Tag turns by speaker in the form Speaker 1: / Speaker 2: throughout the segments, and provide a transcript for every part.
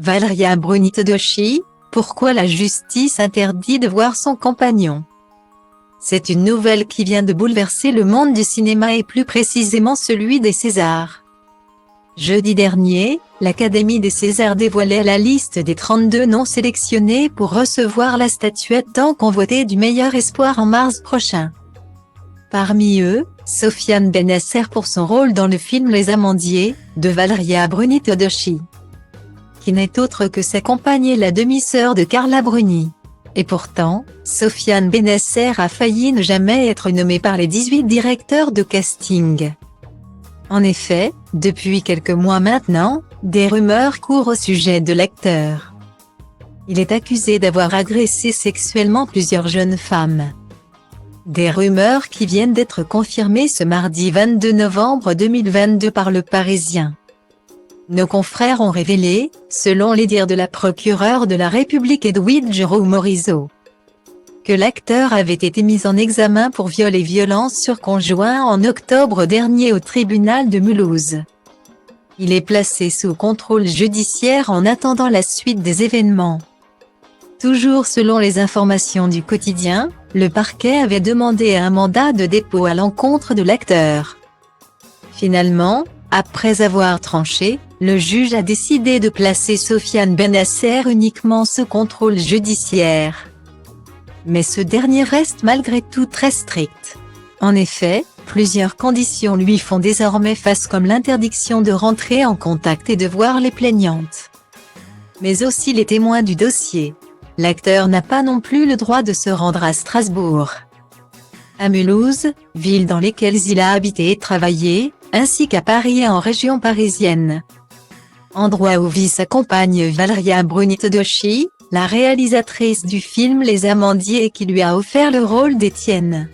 Speaker 1: Valeria Bruni Tedeschi, pourquoi la justice interdit de voir son compagnon? C'est une nouvelle qui vient de bouleverser le monde du cinéma et plus précisément celui des Césars. Jeudi dernier, l'Académie des Césars dévoilait la liste des 32 noms sélectionnés pour recevoir la statuette tant convoitée du meilleur espoir en mars prochain. Parmi eux, Sofiane Bennacer pour son rôle dans le film Les Amandiers, de Valeria Bruni Tedeschi, qui n'est autre que sa compagne et la demi-sœur de Carla Bruni. Et pourtant, Sofiane Bennacer a failli ne jamais être nommé par les 18 directeurs de casting. En effet, depuis quelques mois maintenant, des rumeurs courent au sujet de l'acteur. Il est accusé d'avoir agressé sexuellement plusieurs jeunes femmes. Des rumeurs qui viennent d'être confirmées ce mardi 22 novembre 2022 par Le Parisien. Nos confrères ont révélé, selon les dires de la procureure de la République Edwige Jerome-Morisot, que l'acteur avait été mis en examen pour viol et violence sur conjoint en octobre dernier au tribunal de Mulhouse. Il est placé sous contrôle judiciaire en attendant la suite des événements. Toujours selon les informations du quotidien, le parquet avait demandé un mandat de dépôt à l'encontre de l'acteur. Finalement, après avoir tranché, le juge a décidé de placer Sofiane Bennacer uniquement sous contrôle judiciaire. Mais ce dernier reste malgré tout très strict. En effet, plusieurs conditions lui font désormais face comme l'interdiction de rentrer en contact et de voir les plaignantes, mais aussi les témoins du dossier. L'acteur n'a pas non plus le droit de se rendre à Strasbourg, à Mulhouse, ville dans lesquelles il a habité et travaillé, ainsi qu'à Paris et en région parisienne. Endroit où vit sa compagne Valeria Bruni Tedeschi, la réalisatrice du film Les Amandiers et qui lui a offert le rôle d'Étienne.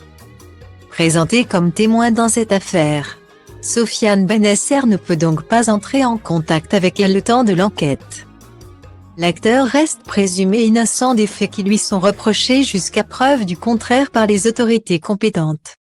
Speaker 1: Présenté comme témoin dans cette affaire, Sofiane Bennacer ne peut donc pas entrer en contact avec elle le temps de l'enquête. L'acteur reste présumé innocent des faits qui lui sont reprochés jusqu'à preuve du contraire par les autorités compétentes.